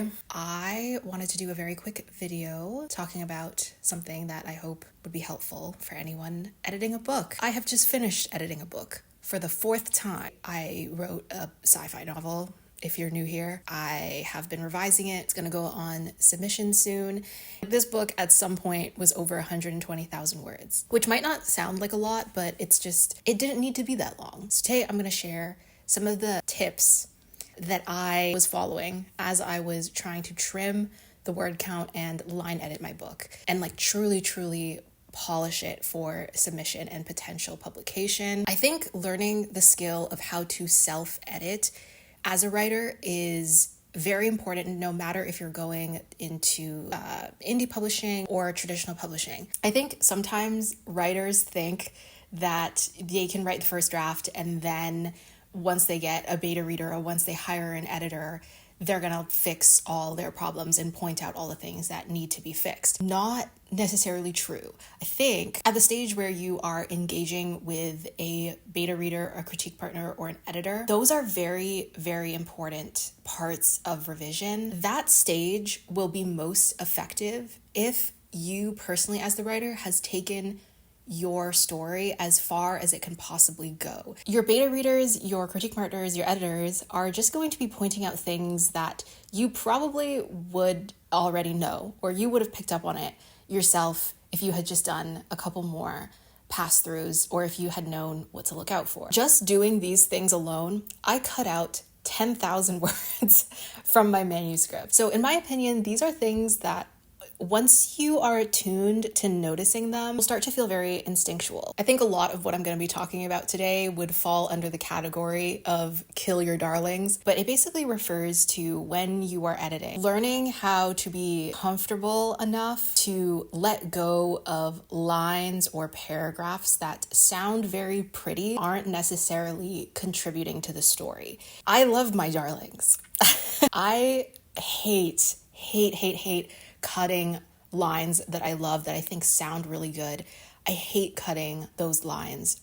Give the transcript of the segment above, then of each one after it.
today. I wanted to do a very quick video talking about something that I hope would be helpful for anyone editing a book. I have just finished editing a book for the 4th time. I wrote a sci-fi novel. If you're new here, I have been revising it. It's going to go on submission soon. This book at some point was over 120,000 words, which might not sound like a lot, but it didn't need to be that long. So today I'm going to share some of the tips that I was following as I was trying to trim the word count and line edit my book and truly polish it for submission and potential publication. I think learning the skill of how to self-edit as a writer is very important, no matter if you're going into indie publishing or traditional publishing. I think sometimes writers think that they can write the first draft and then once they get a beta reader or once they hire an editor, they're gonna fix all their problems and point out all the things that need to be fixed. Not necessarily true. I think at the stage where you are engaging with a beta reader, a critique partner, or an editor, those are very, very important parts of revision. That stage will be most effective if you personally, as the writer, has taken your story as far as it can possibly go. Your beta readers, your critique partners, your editors are just going to be pointing out things that you probably would already know, or you would have picked up on it yourself if you had just done a couple more pass-throughs or if you had known what to look out for. Just doing these things alone, I cut out 10,000 words from my manuscript. So in my opinion, these are things that once you are attuned to noticing them, will start to feel very instinctual. I think a lot of what I'm going to be talking about today would fall under the category of kill your darlings, but it basically refers to when you are editing, learning how to be comfortable enough to let go of lines or paragraphs that sound very pretty, aren't necessarily contributing to the story. I love my darlings. I hate cutting lines that I love, that I think sound really good. I hate cutting those lines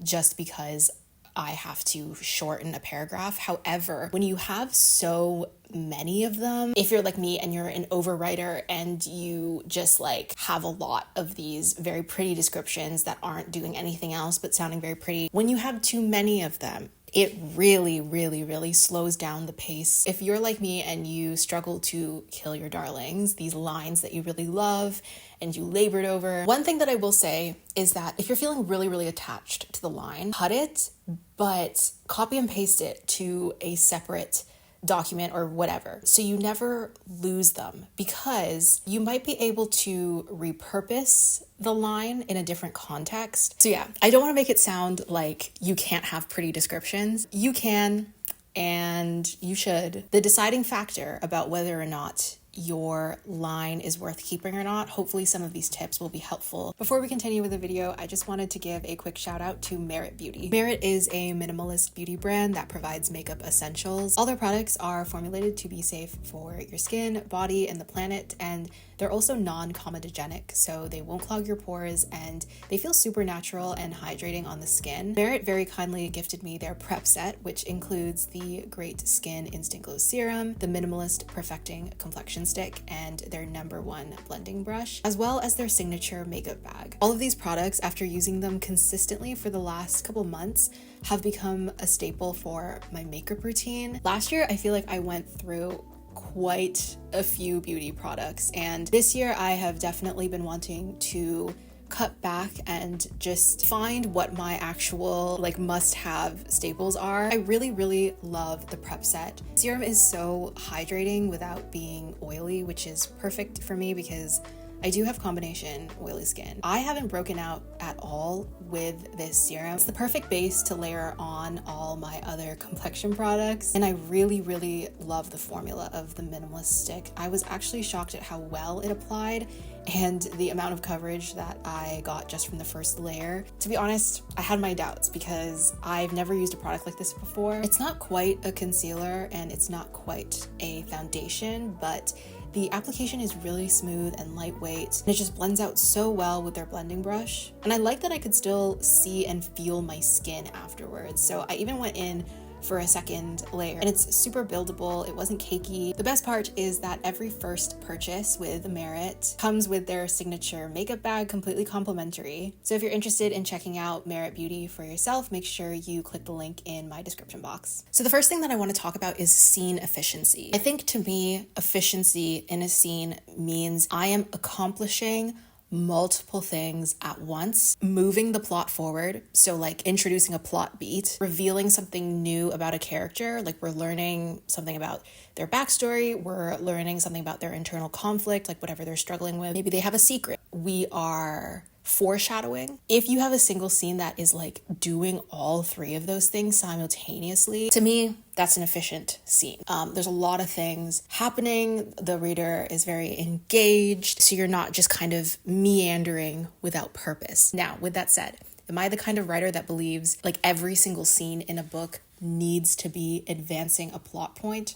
just because I have to shorten a paragraph. However, when you have so many of them, if you're like me and you're an overwriter and you just have a lot of these very pretty descriptions that aren't doing anything else but sounding very pretty, when you have too many of them, it really slows down the pace. If you're like me and you struggle to kill your darlings, these lines that you really love and you labored over, one thing that I will say is that if you're feeling really attached to the line, cut it, but copy and paste it to a separate document or whatever, so you never lose them, because you might be able to repurpose the line in a different context. So yeah, I don't want to make it sound like you can't have pretty descriptions. You can, and you should. The deciding factor about whether or not your line is worth keeping or not, hopefully some of these tips will be helpful. Before we continue with the video, I just wanted to give a quick shout out to Merit Beauty. Merit is a minimalist beauty brand that provides makeup essentials. All their products are formulated to be safe for your skin, body, and the planet, and they're also non-comedogenic, so they won't clog your pores and they feel super natural and hydrating on the skin. Merit very kindly gifted me their prep set, which includes the Great Skin Instant Glow Serum, the Minimalist Perfecting Complexion Stick, and their #1 blending brush, as well as their signature makeup bag. All of these products, after using them consistently for the last couple months, have become a staple for my makeup routine. Last year, I feel like I went through quite a few beauty products, and this year I have definitely been wanting to cut back and just find what my actual must-have staples are. I really love the prep set. Serum is so hydrating without being oily, which is perfect for me because I do have combination oily skin. I haven't broken out at all with this serum. It's the perfect base to layer on all my other complexion products, and I really love the formula of the minimalist stick. I was actually shocked at how well it applied and the amount of coverage that I got just from the first layer. To be honest, I had my doubts because I've never used a product like this before. It's not quite a concealer and it's not quite a foundation, but the application is really smooth and lightweight, and it just blends out so well with their blending brush. And I like that I could still see and feel my skin afterwards. So I even went in for a second layer. And it's super buildable. It wasn't cakey. The best part is that every first purchase with Merit comes with their signature makeup bag, completely complimentary. So if you're interested in checking out Merit Beauty for yourself, make sure you click the link in my description box. So the first thing that I want to talk about is scene efficiency. I think to me, efficiency in a scene means I am accomplishing multiple things at once, moving the plot forward. So like introducing a plot beat, revealing something new about a character, like we're learning something about their backstory, we're learning something about their internal conflict, like whatever they're struggling with. Maybe they have a secret. We are foreshadowing. If you have a single scene that is like doing all three of those things simultaneously, to me, that's an efficient scene. There's a lot of things happening. The reader is very engaged, so you're not just kind of meandering without purpose. Now, with that said, am I the kind of writer that believes like every single scene in a book needs to be advancing a plot point?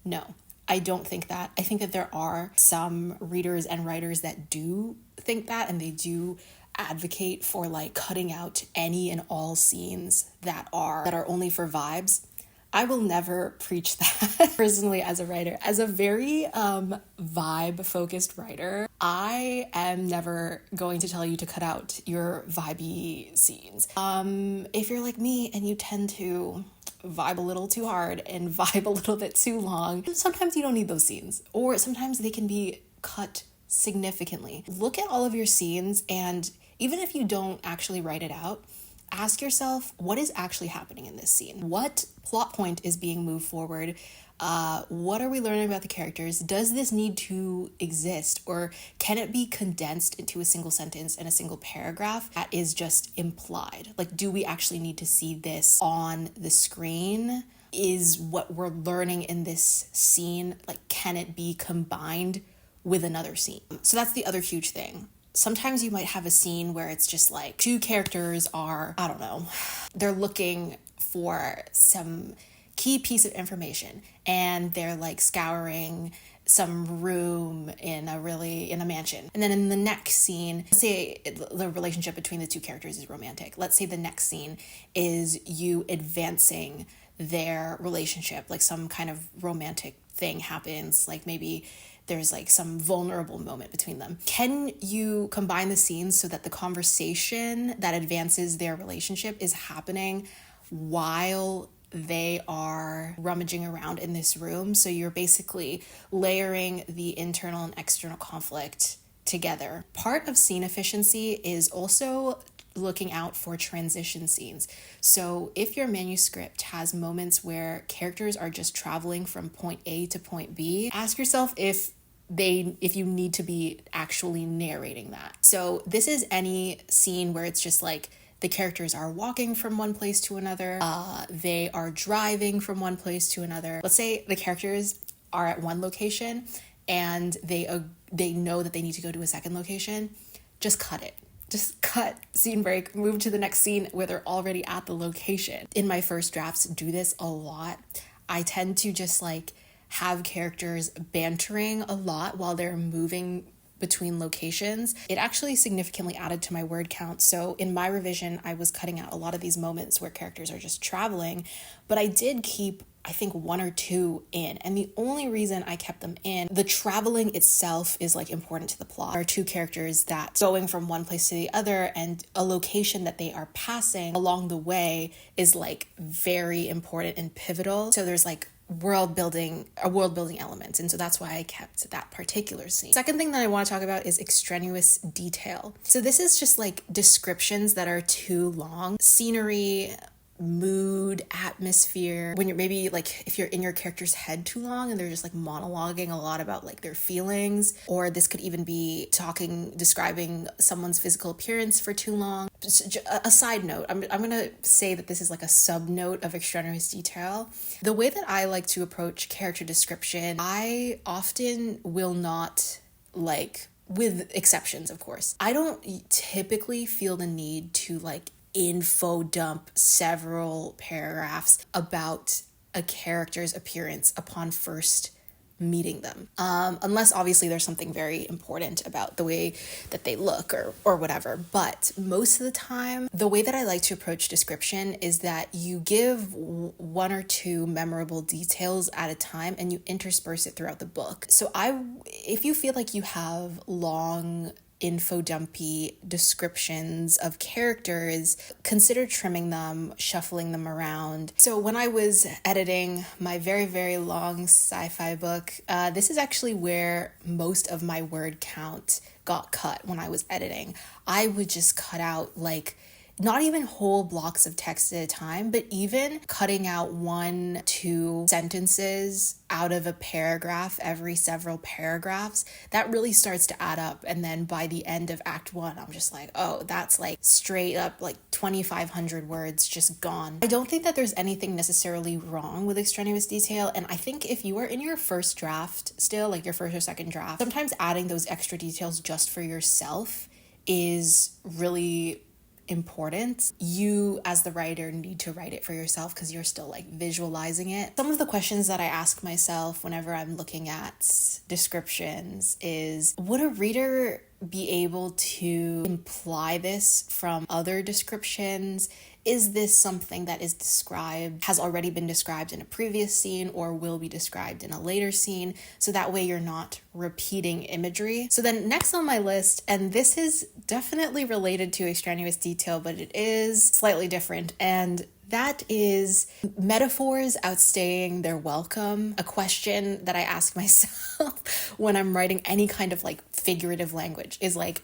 No. I don't think that. I think that there are some readers and writers that do think that, and they do advocate for like cutting out any and all scenes that are only for vibes. I will never preach that personally as a writer. As a very vibe-focused writer, I am never going to tell you to cut out your vibey scenes. If you're like me and you tend to vibe a little too hard and vibe a little bit too long, sometimes you don't need those scenes, or sometimes they can be cut significantly. Look at all of your scenes, and even if you don't actually write it out, ask yourself, what is actually happening in this scene? What plot point is being moved forward? What are we learning about the characters? Does this need to exist, or can it be condensed into a single sentence and a single paragraph that is just implied? Like, do we actually need to see this on the screen? Is what we're learning in this scene, like, can it be combined with another scene? So that's the other huge thing. Sometimes you might have a scene where it's just like two characters are, I don't know, they're looking for some key piece of information and they're like scouring some room in a mansion. And then in the next scene, let's say the relationship between the two characters is romantic. Let's say the next scene is you advancing their relationship, like some kind of romantic thing happens, like maybe there's like some vulnerable moment between them. Can you combine the scenes so that the conversation that advances their relationship is happening while they are rummaging around in this room? So you're basically layering the internal and external conflict together. Part of scene efficiency is also looking out for transition scenes. So if your manuscript has moments where characters are just traveling from point A to point B, ask yourself if you need to be actually narrating that. So this is any scene where it's just like the characters are walking from one place to another, they are driving from one place to another. Let's say the characters are at one location and they know that they need to go to a second location. Just cut it. Just cut, scene break, move to the next scene where they're already at the location. In my first drafts, do this a lot. I tend to just like have characters bantering a lot while they're moving between locations. It actually significantly added to my word count. So in my revision, I was cutting out a lot of these moments where characters are just traveling, but I did keep, I think, one or two in. And the only reason I kept them in, the traveling itself is like important to the plot. There are two characters that going from one place to the other, and a location that they are passing along the way is like very important and pivotal. So there's like world building elements, and so that's why I kept that particular scene. Second thing that I want to talk about is extraneous detail. So this is just like descriptions that are too long, scenery, mood, atmosphere, when you're maybe like if you're in your character's head too long and they're just like monologuing a lot about like their feelings, or this could even be describing someone's physical appearance for too long. Just a side note, I'm gonna say that this is like a sub note of extraneous detail. The way that I like to approach character description, I often will not, like, with exceptions of course, I don't typically feel the need to like info dump several paragraphs about a character's appearance upon first meeting them. Unless obviously there's something very important about the way that they look or whatever. But most of the time, the way that I like to approach description is that you give one or two memorable details at a time and you intersperse it throughout the book. So if you feel like you have long info dumpy descriptions of characters, consider trimming them, shuffling them around. So when I was editing my very, very long sci-fi book, this is actually where most of my word count got cut when I was editing. I would just cut out like not even whole blocks of text at a time, but even cutting out 1-2 sentences out of a paragraph every several paragraphs, that really starts to add up. And then by the end of Act 1, I'm just like, oh, that's like straight up like 2,500 words just gone. I don't think that there's anything necessarily wrong with extraneous detail. And I think if you are in your first draft still, like your first or second draft, sometimes adding those extra details just for yourself is really important. You as the writer need to write it for yourself because you're still like visualizing it. Some of the questions that I ask myself whenever I'm looking at descriptions is, would a reader be able to imply this from other descriptions? Is this something that is described, has already been described in a previous scene or will be described in a later scene? So that way you're not repeating imagery. So then next on my list, and this is definitely related to extraneous detail, but it is slightly different, and that is metaphors outstaying their welcome. A question that I ask myself when I'm writing any kind of like figurative language is like,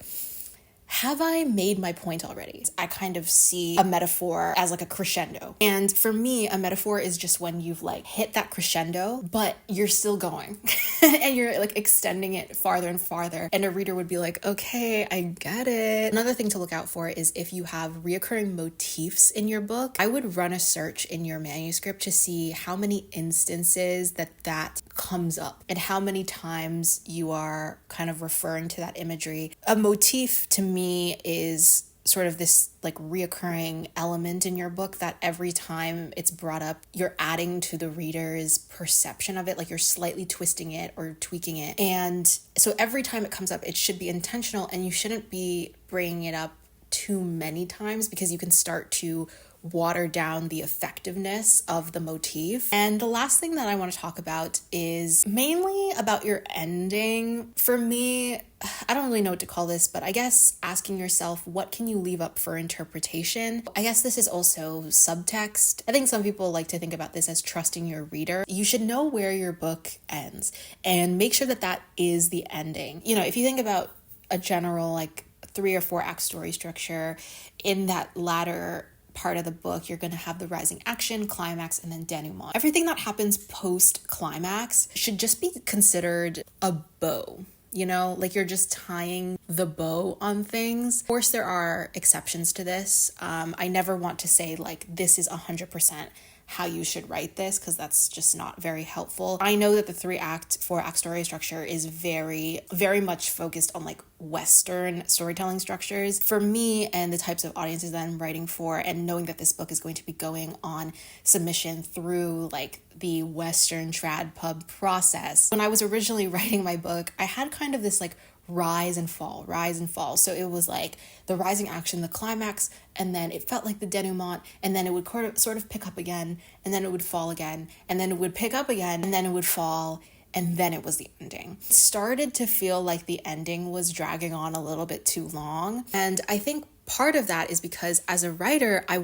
have I made my point already? I kind of see a metaphor as like a crescendo. And for me, a metaphor is just when you've like hit that crescendo, but you're still going and you're like extending it farther and farther. And a reader would be like, okay, I get it. Another thing to look out for is if you have reoccurring motifs in your book, I would run a search in your manuscript to see how many instances that comes up and how many times you are kind of referring to that imagery. A motif to me is sort of this like reoccurring element in your book that every time it's brought up, you're adding to the reader's perception of it, like you're slightly twisting it or tweaking it. And so every time it comes up, it should be intentional, and you shouldn't be bringing it up too many times because you can start to water down the effectiveness of the motif. And the last thing that I want to talk about is mainly about your ending. For me, I don't really know what to call this, but I guess asking yourself, what can you leave up for interpretation? I guess this is also subtext. I think some people like to think about this as trusting your reader. You should know where your book ends and make sure that that is the ending. You know, if you think about a general like 3 or 4 act story structure, in that latter part of the book, you're going to have the rising action, climax, and then denouement. Everything that happens post-climax should just be considered a bow. You know, like you're just tying the bow on things. Of course, there are exceptions to this. I never want to say like this is 100% how you should write this, because that's just not very helpful. I know that the 3-act, 4-act story structure is very, very much focused on like Western storytelling structures. For me and the types of audiences that I'm writing for, and knowing that this book is going to be going on submission through like the Western trad pub process. When I was originally writing my book, I had kind of this like rise and fall. So it was like the rising action, the climax, and then it felt like the denouement, and then it would sort of pick up again, and then it would fall again, and then it would pick up again, and then it would fall, and then it was the ending. It started to feel like the ending was dragging on a little bit too long, and I think part of that is because as a writer, I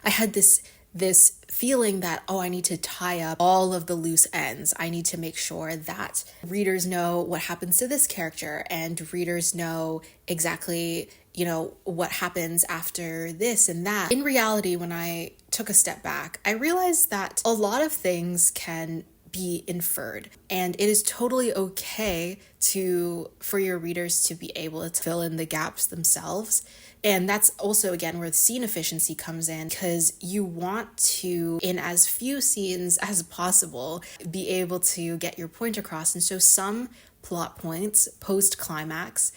had this feeling that, oh, I need to tie up all of the loose ends. I need to make sure that readers know what happens to this character and readers know exactly, you know, what happens after this and that. In reality, when I took a step back, I realized that a lot of things can be inferred, and it is totally okay for your readers to be able to fill in the gaps themselves. And that's also, again, where the scene efficiency comes in, because you want to, in as few scenes as possible, be able to get your point across. And so some plot points post-climax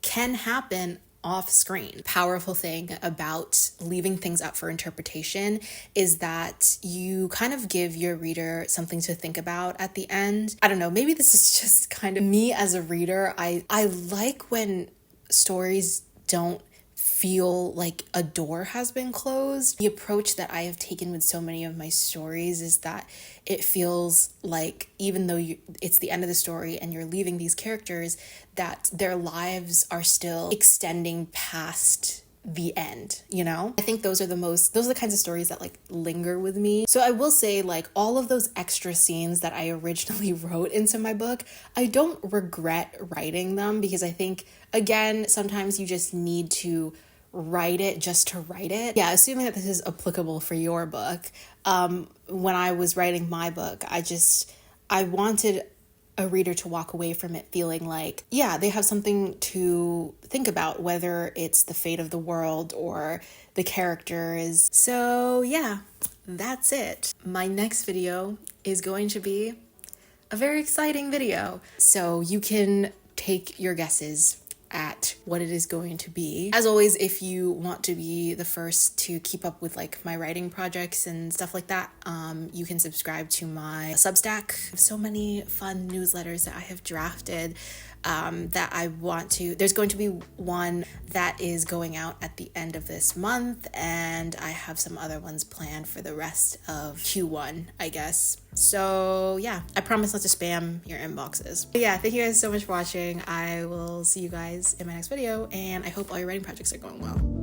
can happen off screen. Powerful thing about leaving things up for interpretation is that you kind of give your reader something to think about at the end. I don't know, maybe this is just kind of me as a reader. I like when stories don't feel like a door has been closed. The approach that I have taken with so many of my stories is that it feels like even though it's the end of the story and you're leaving these characters, that their lives are still extending past the end, you know? I think those are the kinds of stories that like linger with me. So I will say, like, all of those extra scenes that I originally wrote into my book, I don't regret writing them, because I think, again, sometimes you just need to write it just to write it. Yeah, assuming that this is applicable for your book. When I was writing my book, I wanted a reader to walk away from it feeling like, yeah, they have something to think about, whether it's the fate of the world or the characters. So yeah, that's it. My next video is going to be a very exciting video. So you can take your guesses at what it is going to be. As always, if you want to be the first to keep up with like my writing projects and stuff like that, you can subscribe to my Substack. I have so many fun newsletters that I have drafted that I want to. There's going to be one that is going out at the end of this month, and I have some other ones planned for the rest of Q1, I guess. So yeah, I promise not to spam your inboxes. But yeah, thank you guys so much for watching. I will see you guys in my next video, and I hope all your writing projects are going well.